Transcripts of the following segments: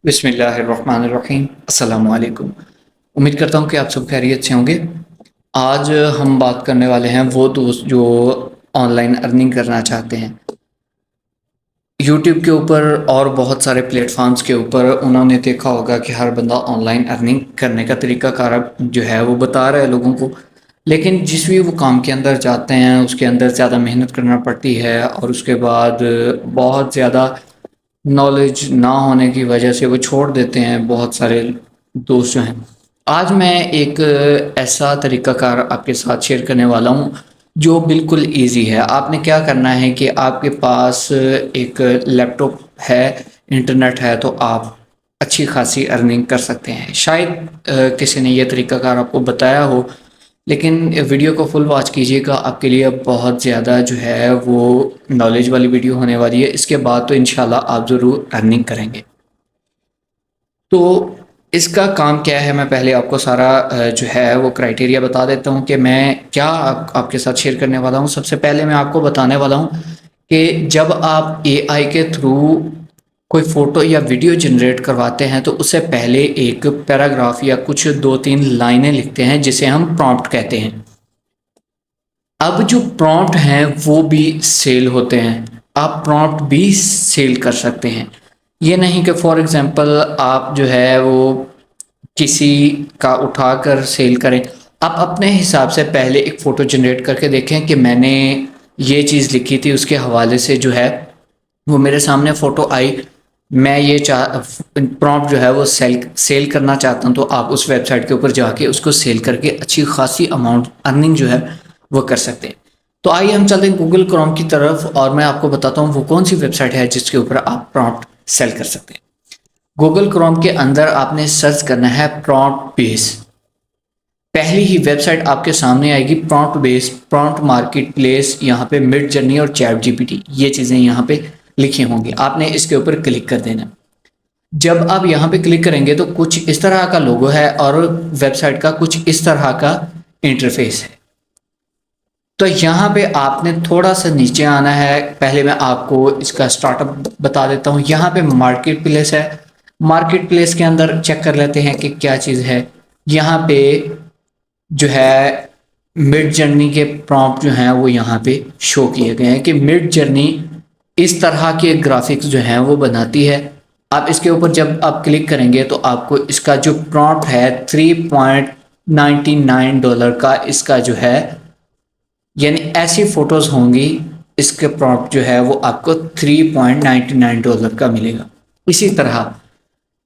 बिस्मिल्लाहिर्रहमानिर्रहीम। अस्सलामु अलैकुम। उम्मीद करता हूँ कि आप सब खैरियत से होंगे। आज हम बात करने वाले हैं वो दोस्त जो ऑनलाइन अर्निंग करना चाहते हैं। यूट्यूब के ऊपर और बहुत सारे प्लेटफॉर्म्स के ऊपर उन्होंने देखा होगा कि हर बंदा ऑनलाइन अर्निंग करने का तरीक़ाकार जो है वो बता रहा है लोगों को। लेकिन जिस भी वो काम के अंदर जाते हैं उसके अंदर ज़्यादा मेहनत करना पड़ती है और उसके बाद बहुत ज़्यादा नॉलेज ना होने की वजह से वो छोड़ देते हैं बहुत सारे दोस्त जो हैं। आज मैं एक ऐसा तरीक़ाकार आपके साथ शेयर करने वाला हूँ जो बिल्कुल ईज़ी है। आपने क्या करना है कि आपके पास एक लैपटॉप है, इंटरनेट है, तो आप अच्छी खासी अर्निंग कर सकते हैं। शायद किसी ने ये तरीक़ाकार आपको बताया हो, लेकिन वीडियो को फुल वॉच कीजिएगा, आपके लिए बहुत ज़्यादा जो है वो नॉलेज वाली वीडियो होने वाली है। इसके बाद तो इंशाल्लाह आप ज़रूर अर्निंग करेंगे। तो इसका काम क्या है, मैं पहले आपको सारा जो है वो क्राइटेरिया बता देता हूँ कि मैं क्या आपके साथ शेयर करने वाला हूँ। सबसे पहले मैं आपको बताने वाला हूँ कि जब आप एआई के थ्रू कोई फ़ोटो या वीडियो जनरेट करवाते हैं तो उससे पहले एक पैराग्राफ या कुछ 2-3 लाइनें लिखते हैं जिसे हम प्रॉम्प्ट कहते हैं। अब जो प्रॉम्प्ट हैं वो भी सेल होते हैं, आप प्रॉम्प्ट भी सेल कर सकते हैं। ये नहीं कि फॉर एग्ज़ाम्पल आप जो है वो किसी का उठाकर सेल करें। आप अपने हिसाब से पहले एक फ़ोटो जनरेट करके देखें कि मैंने ये चीज़ लिखी थी, उसके हवाले से जो है वो मेरे सामने फ़ोटो आई। मैं ये प्रॉम्प्ट जो है वो सेल करना चाहता हूँ, तो आप उस वेबसाइट के ऊपर जाके उसको सेल करके अच्छी खासी अमाउंट अर्निंग जो है वो कर सकते हैं। तो आइए हम चलते हैं गूगल क्रोम की तरफ और मैं आपको बताता हूँ वो कौन सी वेबसाइट है जिसके ऊपर आप प्रॉम्प्ट सेल कर सकते हैं। गूगल क्रोम के अंदर आपने सर्च करना है प्रॉम्प्ट बेस। पहली ही वेबसाइट आपके सामने आएगी prompt base, prompt market place. यहाँ पे मिड जर्नी और चैट जीपीटी ये चीज़ें यहाँ पे लिखी होंगी, आपने इसके ऊपर क्लिक कर देना। जब आप यहाँ पे क्लिक करेंगे तो कुछ इस तरह का लोगो है और वेबसाइट का कुछ इस तरह का इंटरफेस है। तो यहाँ पे आपने थोड़ा सा नीचे आना है। पहले मैं आपको इसका स्टार्टअप बता देता हूँ। यहाँ पे मार्केट प्लेस है, मार्केट प्लेस के अंदर चेक कर लेते हैं कि क्या चीज़ है। यहाँ पे जो है मिड जर्नी के प्रॉम्प्ट जो हैं वो यहाँ पे शो किए गए हैं कि मिड जर्नी इस तरह के ग्राफिक्स जो हैं वो बनाती है। आप इसके ऊपर जब आप क्लिक करेंगे तो आपको इसका जो प्रॉम्प्ट है $3.99 का इसका जो है, यानी ऐसी फ़ोटोज़ होंगी इसके प्रॉम्प्ट जो है वो आपको $3.99 का मिलेगा। इसी तरह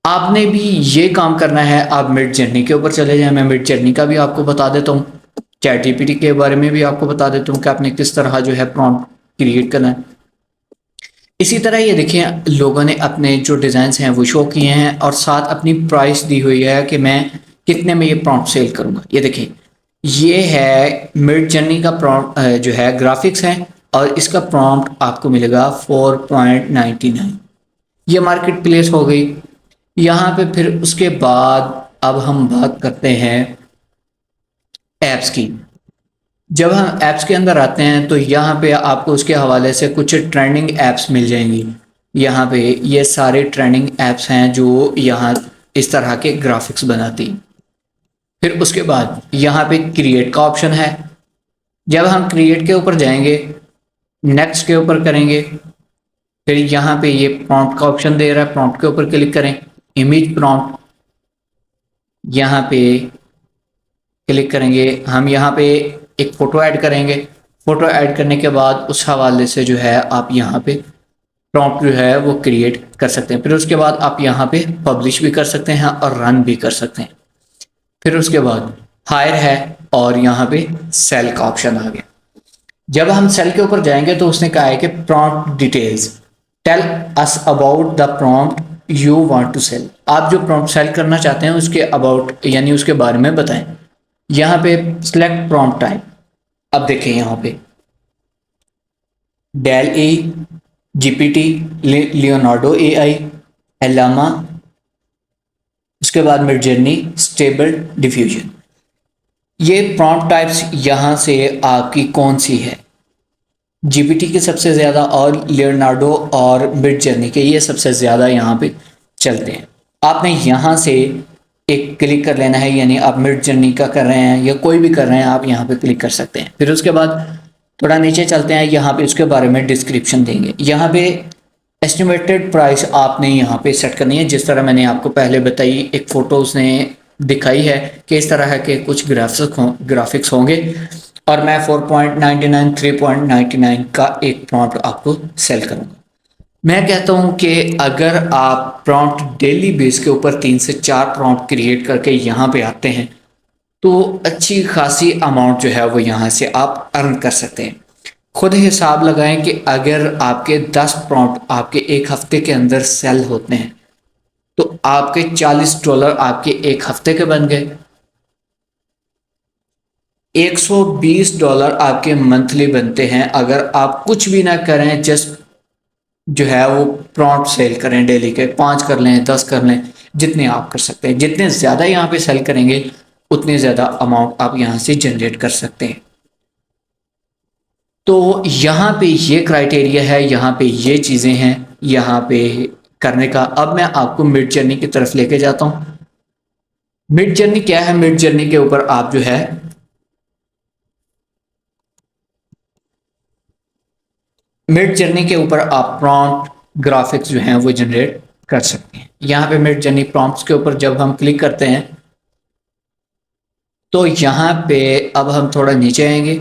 आपने भी ये काम करना है। आप मिड जर्नी के ऊपर चले जाएं, मैं मिड जर्नी का भी आपको बता देता हूँ। चैट जीपीटी के बारे में भी आपको बता देता हूँ कि आपने किस तरह जो है प्रॉम्प्ट क्रिएट करना है। इसी तरह ये देखिए लोगों ने अपने जो डिज़ाइंस हैं वो शो किए हैं और साथ अपनी प्राइस दी हुई है कि मैं कितने में ये प्रॉम्प्ट सेल करूँगा। ये देखिए ये है मिड जर्नी का प्रॉम्प्ट जो है ग्राफिक्स है और इसका प्रॉम्प्ट आपको मिलेगा 4.99। ये मार्केट प्लेस हो गई। यहाँ पे फिर उसके बाद अब हम बात करते हैं ऐप्स की। जब हम ऐप्स के अंदर आते हैं तो यहाँ पे आपको उसके हवाले से कुछ ट्रेंडिंग ऐप्स मिल जाएंगी। यहाँ पे ये सारे ट्रेंडिंग ऐप्स हैं जो यहाँ इस तरह के ग्राफिक्स बनाती। फिर उसके बाद यहाँ पे क्रिएट का ऑप्शन है। जब हम क्रिएट के ऊपर जाएंगे, नेक्स्ट के ऊपर करेंगे, फिर यहाँ पे ये प्रॉम्प्ट का ऑप्शन दे रहा है, प्रॉम्प्ट के ऊपर क्लिक करें, इमेज प्रॉम्प्ट यहाँ पे क्लिक करेंगे। हम यहाँ पे एक फ़ोटो ऐड करेंगे। फ़ोटो ऐड करने के बाद उस हवाले से जो है आप यहाँ पे प्रॉम्प्ट जो है वो क्रिएट कर सकते हैं। फिर उसके बाद आप यहाँ पे पब्लिश भी कर सकते हैं और रन भी कर सकते हैं। फिर उसके बाद हायर है और यहाँ पे सेल का ऑप्शन आ गया। जब हम सेल के ऊपर जाएंगे तो उसने कहा है कि prompt details, tell us about the prompt you want to sell. आप जो प्रॉम्प्ट सेल करना चाहते हैं उसके अबाउट यानी उसके बारे में बताएं। यहाँ पे सिलेक्ट प्रॉम्प्ट टाइप। अब देखें यहाँ पे del A, GPT, Leonardo AI, एलामा, उसके बाद मिड जर्नी, स्टेबल डिफ्यूजन। ये प्रॉम्प्ट टाइप्स यहाँ से आपकी कौन सी है? जीपीटी के सबसे ज़्यादा और लियोनार्डो और मिड जर्नी के ये सबसे ज़्यादा यहाँ पे चलते हैं। आपने यहाँ से एक क्लिक कर लेना है, यानी आप मिड जर्नी का कर रहे हैं या कोई भी कर रहे हैं, आप यहाँ पे क्लिक कर सकते हैं। फिर उसके बाद थोड़ा नीचे चलते हैं, यहाँ पे उसके बारे में डिस्क्रिप्शन देंगे। यहाँ पे एस्टिमेटेड प्राइस आपने यहाँ पे सेट करनी है, जिस तरह मैंने आपको पहले बताई, एक फ़ोटो उसने दिखाई है कि इस तरह के कुछ ग्राफिक्स होंगे, और मैं 4.99 3.99 का एक प्रॉम्प्ट आपको सेल करूँगा। मैं कहता हूँ कि अगर आप प्रॉम्प्ट डेली बेस के ऊपर 3 से 4 प्रॉम्प्ट क्रिएट करके यहाँ पे आते हैं तो अच्छी खासी अमाउंट जो है वो यहाँ से आप अर्न कर सकते हैं। खुद हिसाब लगाएं कि अगर आपके 10 प्रॉम्प्ट आपके एक हफ्ते के अंदर सेल होते हैं तो आपके $40 आपके एक हफ्ते के बन गए, $120 आपके मंथली बनते हैं अगर आप कुछ भी ना करें, जस्ट जो है वो प्रॉम्प्ट सेल करें। डेली के 5 कर लें, 10 कर लें, जितने आप कर सकते हैं। जितने ज़्यादा यहाँ पे सेल करेंगे उतने ज़्यादा अमाउंट आप यहाँ से जनरेट कर सकते हैं। तो यहाँ पे ये क्राइटेरिया है, यहाँ पे ये चीज़ें हैं यहाँ पे करने का। अब मैं आपको मिड जर्नी की तरफ लेके जाता हूँ। मिड जर्नी क्या है? मिड जर्नी के ऊपर आप जो है मिड जर्नी के ऊपर आप प्रॉम्प्ट ग्राफिक्स जो हैं वो जनरेट कर सकते हैं। यहाँ पे मिड जर्नी प्रॉम्प्ट्स के ऊपर जब हम क्लिक करते हैं तो यहाँ पे अब हम थोड़ा नीचे आएंगे।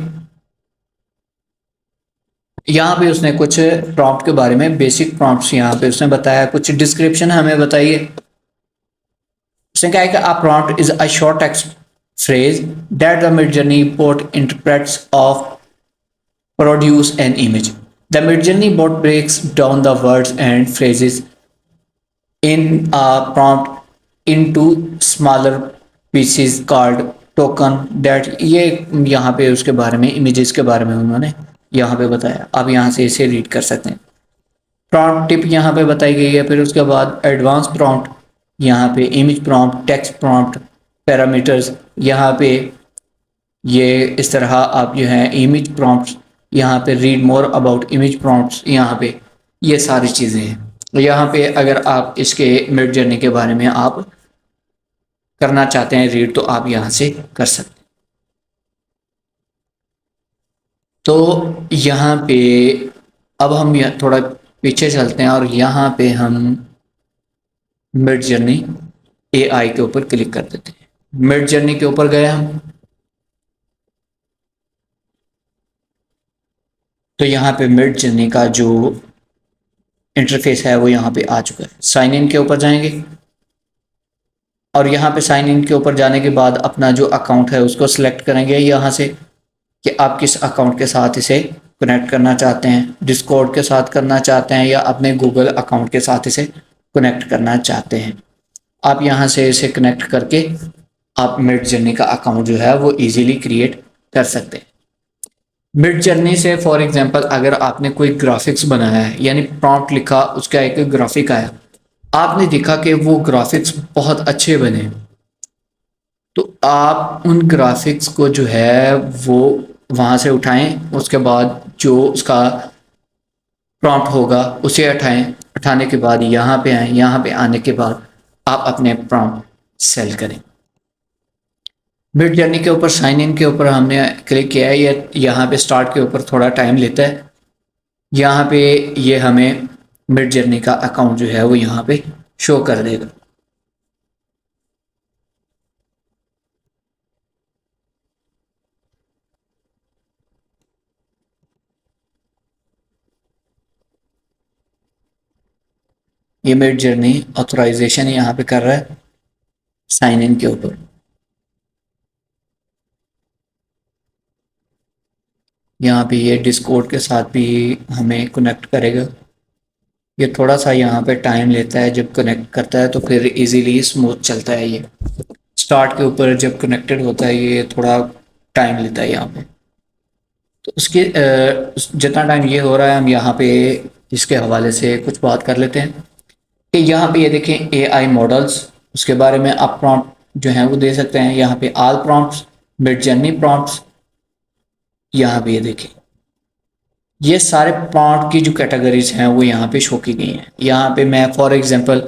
यहाँ पे उसने कुछ प्रॉम्प्ट के बारे में, बेसिक प्रॉम्प्ट्स यहाँ पे उसने बताया, कुछ डिस्क्रिप्शन हमें बताइए। उसने कहा है कि a prompt is a short text phrase that the Midjourney bot interprets of produce an image. The Midjourney bot breaks down the words and phrases in a prompt into smaller pieces called token that, ये यहाँ पे उसके बारे में, images के बारे में उन्होंने यहाँ पे बताया। आप यहाँ से इसे रीड कर सकते हैं। प्रॉम्प्ट टिप यहाँ पे बताई गई है। फिर उसके बाद एडवांस प्रॉम्प्ट, यहाँ पे image prompt, text prompt, parameters, यहाँ पे ये इस तरह आप जो है इमेज प्रॉम्प्ट्स, यहाँ पे read more about image prompts, यहाँ पे ये सारी चीज़ें हैं। यहाँ पे अगर आप इसके मिड जर्नी के बारे में आप करना चाहते हैं रीड तो आप यहाँ से कर सकते हैं। तो यहाँ पे अब हम थोड़ा पीछे चलते हैं और यहाँ पे हम मिड जर्नी एआई के ऊपर क्लिक कर देते हैं। मिड जर्नी के ऊपर गए हम, तो यहाँ पे मिड जर्नी का जो इंटरफेस है वो यहाँ पे आ चुका है। साइन इन के ऊपर जाएंगे और यहाँ पे साइन इन के ऊपर जाने के बाद अपना जो अकाउंट है उसको सिलेक्ट करेंगे यहाँ से कि आप किस अकाउंट के साथ इसे कनेक्ट करना चाहते हैं, डिस्कॉर्ड के साथ करना चाहते हैं या अपने गूगल अकाउंट के साथ इसे कनेक्ट करना चाहते हैं। आप यहाँ से इसे कनेक्ट करके आप मिड जर्नी का अकाउंट जो है वो इजीली क्रिएट कर सकते हैं। मिड जर्नी से फॉर एग्जांपल अगर आपने कोई ग्राफिक्स बनाया है, यानी प्रॉम्प्ट लिखा, उसका एक ग्राफिक आया, आपने देखा कि वो ग्राफिक्स बहुत अच्छे बने, तो आप उन ग्राफिक्स को जो है वो वहाँ से उठाएं। उसके बाद जो उसका प्रॉम्प्ट होगा उसे हटाएं। हटाने के बाद यहाँ पे आएँ। यहाँ पे आने के बाद आप अपने प्रॉम्प्ट सेल करें। मिड जर्नी के ऊपर साइन इन के ऊपर हमने क्लिक किया है। ये यहाँ पे स्टार्ट के ऊपर थोड़ा टाइम लेता है। यहाँ पे ये हमें मिड जर्नी का अकाउंट जो है वो यहाँ पे शो कर देगा। ये मिड जर्नी ऑथराइजेशन यहाँ पे कर रहा है साइन इन के ऊपर। यहाँ पे ये डिस्कॉर्ड के साथ भी हमें कनेक्ट करेगा। ये थोड़ा सा यहाँ पे टाइम लेता है, जब कनेक्ट करता है तो फिर इजीली स्मूथ चलता है। ये स्टार्ट के ऊपर जब कनेक्टेड होता है ये थोड़ा टाइम लेता है यहाँ पे। तो उसके जितना टाइम ये हो रहा है हम यहाँ पे इसके हवाले से कुछ बात कर लेते हैं कि यहाँ पे ये देखें एआई मॉडल्स, उसके बारे में आप प्रॉम्प्ट जो है वो दे सकते हैं। यहाँ पे all prompts, mid journey prompts, यहाँ पे ये देखें ये सारे प्रॉम्प्ट की जो कैटेगरीज हैं वो यहाँ पे शो की गई हैं। यहाँ पे मैं फॉर एग्जांपल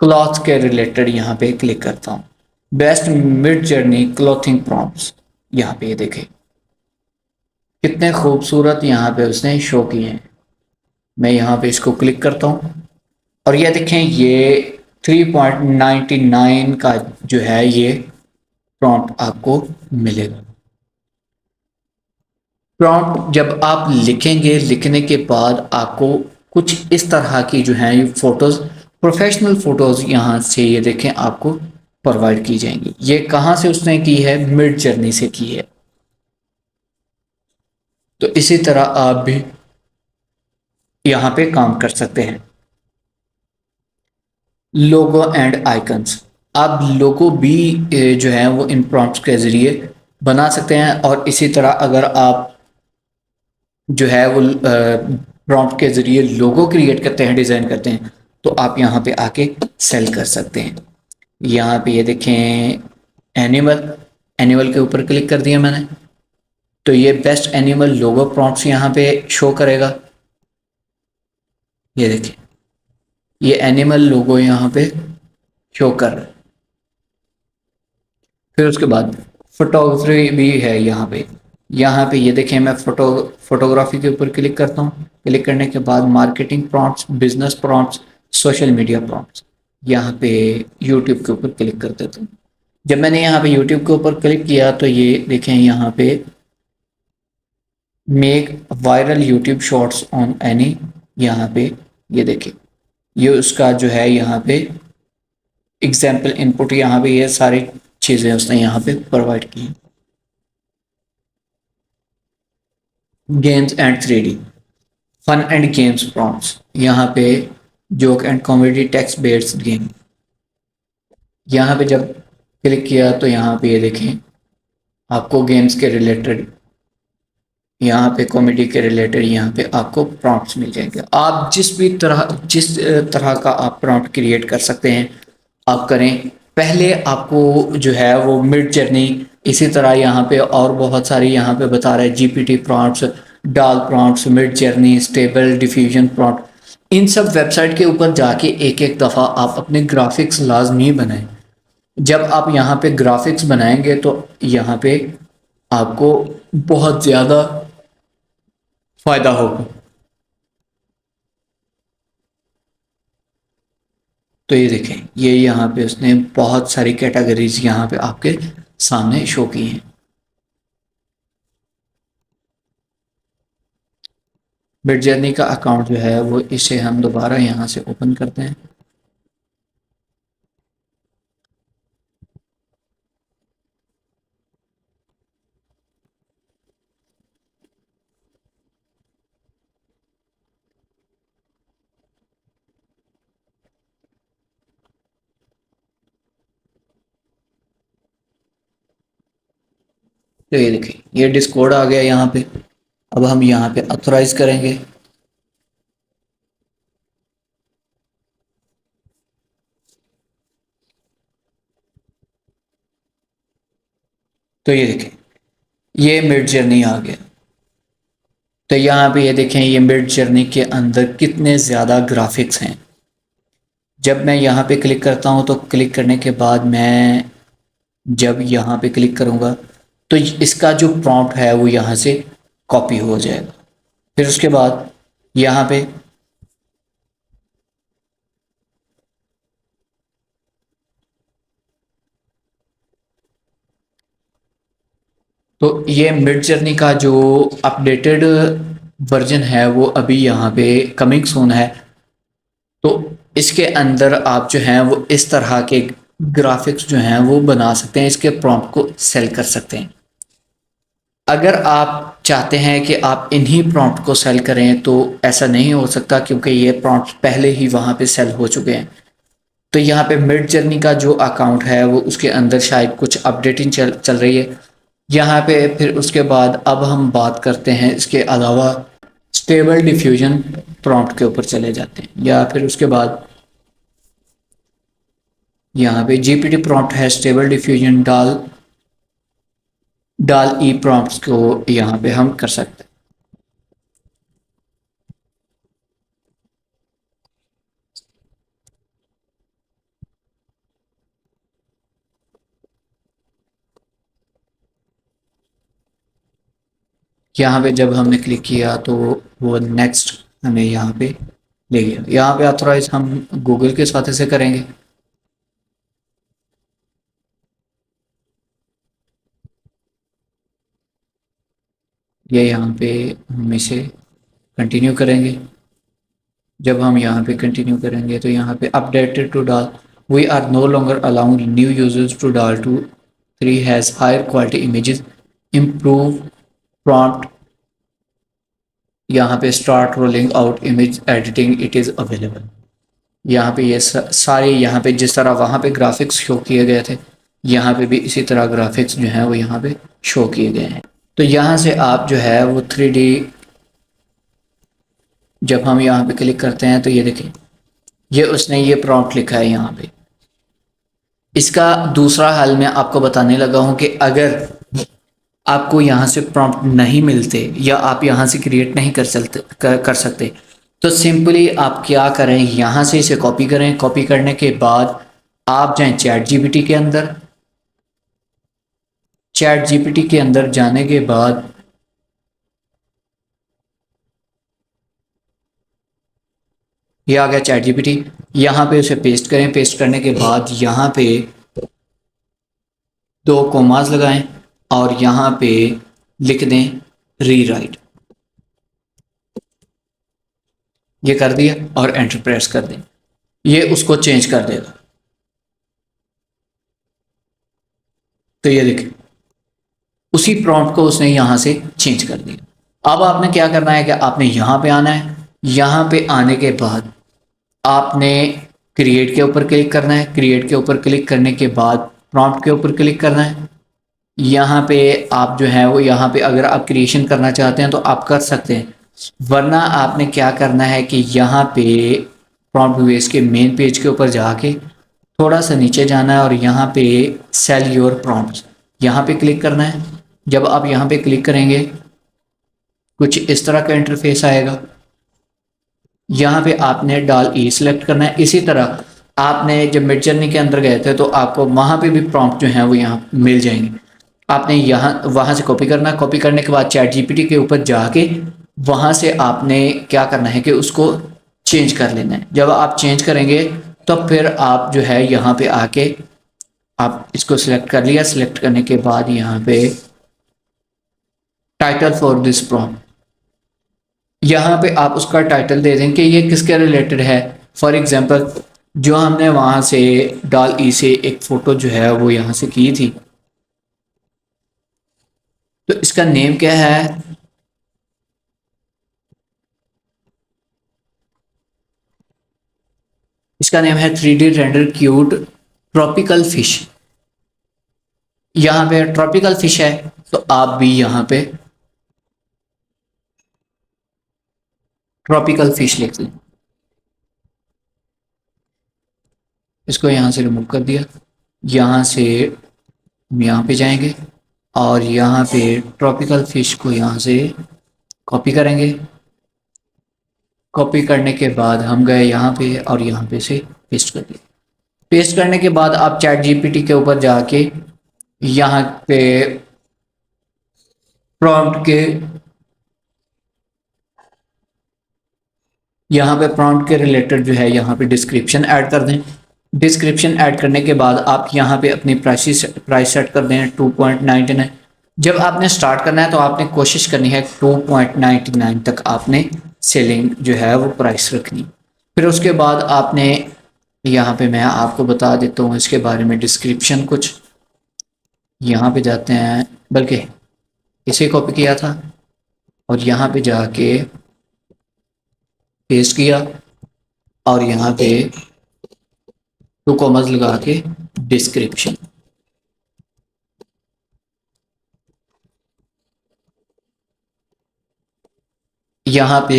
क्लॉथ के रिलेटेड यहाँ पे क्लिक करता हूँ। Best mid journey clothing prompts, यहाँ पे ये देखें कितने खूबसूरत यहाँ पे उसने शो किए हैं। मैं यहाँ पे इसको क्लिक करता हूँ और ये देखें ये 3.99 का जो है ये प्रॉम्प्ट आपको मिलेगा। प्रॉम्प्ट जब आप लिखेंगे, लिखने के बाद आपको कुछ इस तरह की जो है ये फोटोज, प्रोफेशनल फोटोज यहाँ से ये देखें आपको प्रोवाइड की जाएंगी। ये कहाँ से उसने की है? मिड जर्नी से की है। तो इसी तरह आप भी यहाँ पे काम कर सकते हैं। लोगो एंड आइकन्स, आप लोगो भी जो है वो इन प्रॉम्प्ट्स के ज़रिए बना सकते हैं। और इसी तरह अगर आप जो है वो प्रॉम्प्ट के ज़रिए लोगो क्रिएट करते हैं, डिज़ाइन करते हैं, तो आप यहाँ पे आके सेल कर सकते हैं। यहाँ पे ये देखें एनिमल, एनिमल के ऊपर क्लिक कर दिया मैंने, तो ये बेस्ट एनिमल लोगो प्रॉम्प्ट्स यहाँ पे शो करेगा। ये देखिए ये एनिमल लोगो यहाँ पे शो कर रहा है। फिर उसके बाद फोटोग्राफी भी है यहाँ पे। यहाँ पे ये देखें मैं फोटोग्राफी के ऊपर क्लिक करता हूँ। क्लिक करने के बाद marketing prompts, business prompts, social media prompts, यहाँ पे यूट्यूब के ऊपर क्लिक कर देता हूँ। जब मैंने यहाँ पे यूट्यूब के ऊपर क्लिक किया तो ये देखें यहाँ पे make viral YouTube shorts on any, यहाँ पे ये देखें ये उसका जो है यहाँ पे एग्जाम्पल इनपुट, यहाँ पे ये सारी चीज़ें उसने यहाँ पे प्रोवाइड की। Games and 3D fun and games prompts, यहाँ पे joke and comedy text based game, यहाँ पे जब क्लिक किया तो यहाँ पे ये देखें आपको गेम्स के रिलेटेड, यहाँ पे कॉमेडी के रिलेटेड यहाँ पे आपको प्रॉम्प्ट्स मिल जाएंगे। आप जिस तरह का आप प्रॉम्प्ट क्रिएट कर सकते हैं आप करें। पहले आपको जो है वो मिड जर्नी, इसी तरह यहाँ पे और बहुत सारी यहाँ पे बता रहे हैं GPT prompts, DALL prompts, Midjourney, stable diffusion prompt. इन सब वेबसाइट के ऊपर जाके एक एक दफ़ा आप अपने ग्राफिक्स लाजमी बनाएं। जब आप यहाँ पे ग्राफिक्स बनाएंगे तो यहाँ पे आपको बहुत ज़्यादा फ़ायदा होगा। तो ये देखें ये यहाँ पे उसने बहुत सारी कैटेगरीज यहाँ पे आपके सामने शो की हैं। मिड जर्नी का अकाउंट जो है वो इसे हम दोबारा यहाँ से ओपन करते हैं। तो ये देखिए ये डिस्कॉर्ड आ गया यहाँ पे। अब हम यहाँ पे ऑथराइज करेंगे। तो ये देखें ये मिड जर्नी आ गया। तो यहाँ पे ये देखें ये मिड जर्नी के अंदर कितने ज़्यादा ग्राफिक्स हैं। जब मैं यहाँ पे क्लिक करता हूँ तो क्लिक करने के बाद मैं जब यहाँ पे क्लिक करूँगा तो इसका जो प्रॉम्प्ट है वो यहाँ से कॉपी हो जाएगा। फिर उसके बाद यहाँ पे तो ये मिड जर्नी का जो अपडेटेड वर्जन है वो अभी यहाँ पे कमिंग सून है। तो इसके अंदर आप जो हैं वो इस तरह के ग्राफिक्स जो हैं वो बना सकते हैं, इसके प्रॉम्प्ट को सेल कर सकते हैं। अगर आप चाहते हैं कि आप इन्हीं प्रॉम्प्ट को सेल करें तो ऐसा नहीं हो सकता क्योंकि ये प्रॉम्प्ट पहले ही वहाँ पे सेल हो चुके हैं। तो यहाँ पे मिड जर्नी का जो अकाउंट है वो उसके अंदर शायद कुछ अपडेटिंग चल रही है यहाँ पे। फिर उसके बाद अब हम बात करते हैं इसके अलावा स्टेबल डिफ्यूजन प्रॉम्प्ट के ऊपर चले जाते हैं। या फिर उसके बाद यहाँ पे जीपीटी प्रॉम्प्ट है, स्टेबल डिफ्यूजन डाल डाल ई प्रॉम्प्ट्स को यहाँ पे हम कर सकते हैं। यहाँ पे जब हमने क्लिक किया तो वो नेक्स्ट हमें यहाँ पे ले गया। यहाँ पे ऑथराइज हम गूगल के साथ से करेंगे। ये यहाँ पे हम इसे कंटिन्यू करेंगे। जब हम यहाँ पे कंटिन्यू करेंगे तो यहाँ पे updated to DALL, we are no longer allowing new users to DALL two 3 has higher quality images, improve prompt, यहाँ पे start rolling out image editing, it is available. यहाँ पे ये सारे यहाँ पे जिस तरह वहाँ पे ग्राफिक्स शो किए गए थे, यहाँ पे भी इसी तरह ग्राफिक्स जो हैं वो यहाँ पे शो किए गए हैं। तो यहाँ से आप जो है वो 3D, जब हम यहाँ पे क्लिक करते हैं तो ये देखें, ये उसने ये प्रॉम्प्ट लिखा है यहाँ पे। इसका दूसरा हल मैं आपको बताने लगा हूँ कि अगर आपको यहाँ से प्रॉम्प्ट नहीं मिलते या आप यहाँ से क्रिएट नहीं कर सकते तो सिंपली आप क्या करें, यहाँ से इसे कॉपी करें। कॉपी करने के बाद आप जाएं चैट जीपीटी के अंदर। चैट जीपीटी के अंदर जाने के बाद ये आ गया चैट जीपीटी। यहाँ पे उसे पेस्ट करें। पेस्ट करने के बाद यहाँ पे 2 कोमास लगाएं और यहाँ पे लिख दें रीराइट। ये कर दिया और एंटर प्रेस कर दें, ये उसको चेंज कर देगा। तो ये देखिए उसी प्रॉम्प्ट को उसने यहाँ से चेंज कर दिया। अब आपने क्या करना है कि आपने यहाँ पे आना है। यहाँ पे आने के बाद आपने क्रिएट के ऊपर क्लिक करना है। क्रिएट के ऊपर क्लिक करने के बाद प्रॉम्प्ट के ऊपर क्लिक करना है। यहाँ पे आप जो है वो यहाँ पे अगर आप क्रिएशन करना चाहते हैं तो आप कर सकते हैं, वरना आपने क्या करना है कि यहाँ पे प्रॉम्प्ट बेस के मेन पेज के ऊपर जाके थोड़ा सा नीचे जाना है और यहाँ पे सेल योर प्रॉम्प्ट्स यहाँ पे क्लिक करना है। जब आप यहाँ पे क्लिक करेंगे कुछ इस तरह का इंटरफेस आएगा। यहाँ पे आपने डाल ई सिलेक्ट करना है। इसी तरह आपने जब मिड जर्नी के अंदर गए थे तो आपको वहाँ पे भी प्रॉम्प्ट जो हैं वो यहाँ मिल जाएंगे। आपने यहाँ वहाँ से कॉपी करना है। कॉपी करने के बाद चैट जीपीटी के ऊपर जाके वहाँ से आपने क्या करना है कि उसको चेंज कर लेना है। जब आप चेंज करेंगे तो फिर आप जो है यहाँ पे आके आप इसको सिलेक्ट कर लिया। सिलेक्ट करने के बाद यहाँ पे टाइटल फॉर दिस प्रॉम्प्ट, यहाँ पे आप उसका टाइटल दे दें कि ये किसके रिलेटेड है। फॉर एग्जांपल जो हमने वहाँ से डाल ई से एक फ़ोटो जो है वो यहाँ से की थी, तो इसका नेम क्या है, इसका नेम है 3D render cute tropical fish. यहाँ पे ट्रॉपिकल फिश है तो आप भी यहाँ पे ट्रॉपिकल फिश लिख दें। इसको यहाँ से रिमूव कर दिया। यहाँ से हम यहाँ पे जाएंगे और यहाँ पे ट्रॉपिकल फिश को यहाँ से कॉपी करेंगे। कॉपी करने के बाद हम गए यहाँ पे और यहाँ पे से पेस्ट कर दिया। पेस्ट करने के बाद आप चैट जीपीटी के ऊपर जाके यहाँ पे प्रॉम्प्ट के रिलेटेड जो है यहाँ पे डिस्क्रिप्शन ऐड कर दें। डिस्क्रिप्शन ऐड करने के बाद आप यहाँ पे अपनी प्राइस सेट कर दें 2.99। जब आपने स्टार्ट करना है तो आपने कोशिश करनी है 2.99 तक आपने सेलिंग जो है वो प्राइस रखनी। फिर उसके बाद आपने यहाँ पे मैं आपको बता देता हूँ इसके बारे में डिस्क्रिप्शन कुछ। यहाँ पे जाते हैं, बल्कि इसे कॉपी किया था और यहाँ पे जाके पेस्ट किया और यहाँ पे 2 कॉमर्स लगा के डिस्क्रिप्शन। यहाँ पे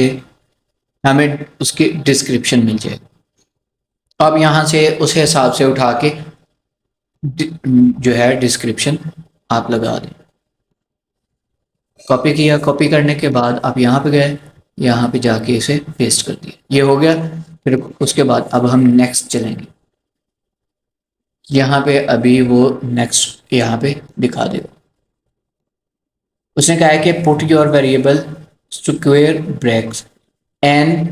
हमें उसकी डिस्क्रिप्शन मिल जाएगा। अब यहाँ से उस हिसाब से उठा के जो है डिस्क्रिप्शन आप लगा दें। कॉपी किया। कॉपी करने के बाद आप यहाँ पे गए, यहाँ पे जाके इसे पेस्ट कर दिया। ये हो गया। फिर उसके बाद अब हम नेक्स्ट चलेंगे। यहाँ पे अभी वो नेक्स्ट यहाँ पे दिखा देगा। उसने कहा है कि put your variable square brackets and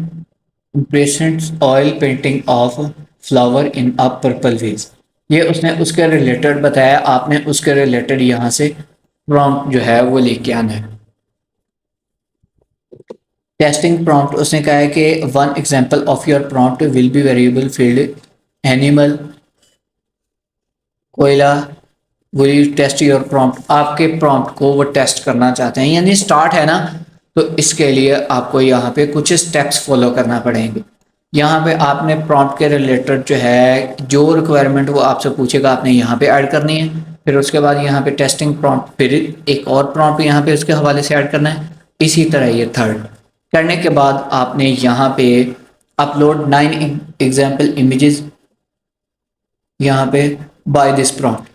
impressions oil painting of flower in a purple vase. ये उसने उसके रिलेटेड बताया, आपने उसके रिलेटेड यहाँ से प्रॉम्प्ट जो है वो लेके आना है। टेस्टिंग प्रॉम्प्ट उसने कहा है कि one example of your prompt will be variable field animal koala will you test your prompt. आपके प्रॉम्प्ट को वो टेस्ट करना चाहते हैं, यानी स्टार्ट है ना, तो इसके लिए आपको यहाँ पे कुछ स्टेप्स फॉलो करना पड़ेंगे। यहाँ पे आपने प्रॉम्प्ट के रिलेटेड जो है जो रिक्वायरमेंट वो आपसे पूछेगा आपने यहाँ पे ऐड करनी है। फिर उसके बाद यहाँ पे टेस्टिंग प्रॉम्प्ट, फिर एक और प्रॉम्प्ट यहाँ पे उसके हवाले से ऐड करना है। इसी तरह ये थर्ड करने के बाद आपने यहाँ पे अपलोड 9 एग्जाम्पल इमेजेस यहाँ पे बाय दिस प्रॉम्प्ट।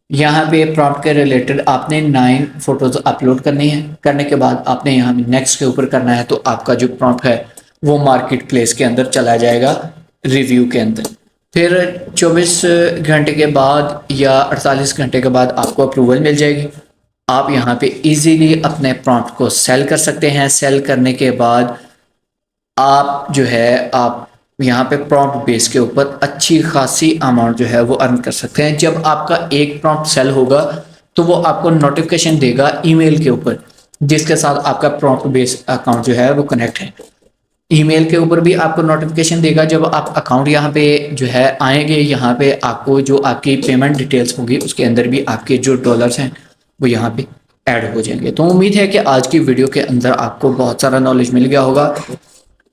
यहाँ पे प्रॉम्प्ट के रिलेटेड आपने 9 फोटोज अपलोड करनी है। करने के बाद आपने यहाँ पे नेक्स्ट के ऊपर करना है, तो आपका जो प्रॉम्प्ट है वो मार्केट प्लेस के अंदर चला जाएगा रिव्यू के अंदर। फिर 24 घंटे के बाद या 48 घंटे के बाद आपको अप्रूवल मिल जाएगी। आप यहाँ पे इजीली अपने प्रॉम्प्ट को सेल कर सकते हैं। सेल करने के बाद आप जो है आप यहाँ पे प्रॉम्प्ट बेस के ऊपर अच्छी खासी अमाउंट जो है वो अर्न कर सकते हैं। जब आपका एक प्रॉम्प्ट सेल होगा तो वो आपको नोटिफिकेशन देगा ईमेल के ऊपर, जिसके साथ आपका प्रॉम्प्ट बेस अकाउंट जो है वो कनेक्ट है। ईमेल के ऊपर भी आपको नोटिफिकेशन देगा। जब आप अकाउंट यहाँ पे जो है आएंगे, यहाँ पे आपको जो आपकी पेमेंट डिटेल्स होगी उसके अंदर भी आपके जो डॉलर्स हैं वो यहाँ पे ऐड हो जाएंगे। तो उम्मीद है कि आज की वीडियो के अंदर आपको बहुत सारा नॉलेज मिल गया होगा,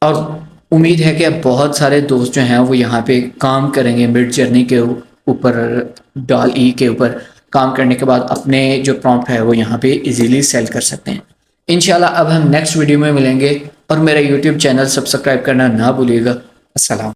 और उम्मीद है कि बहुत सारे दोस्त जो हैं वो यहाँ पे काम करेंगे मिड जर्नी के ऊपर, डॉल ई के ऊपर काम करने के बाद अपने जो प्रॉम्प्ट है वो यहाँ पे इजीली सेल कर सकते हैं। इंशाल्लाह अब हम नेक्स्ट वीडियो में मिलेंगे, और मेरा यूट्यूब चैनल सब्सक्राइब करना ना भूलिएगा। अस्सलाम।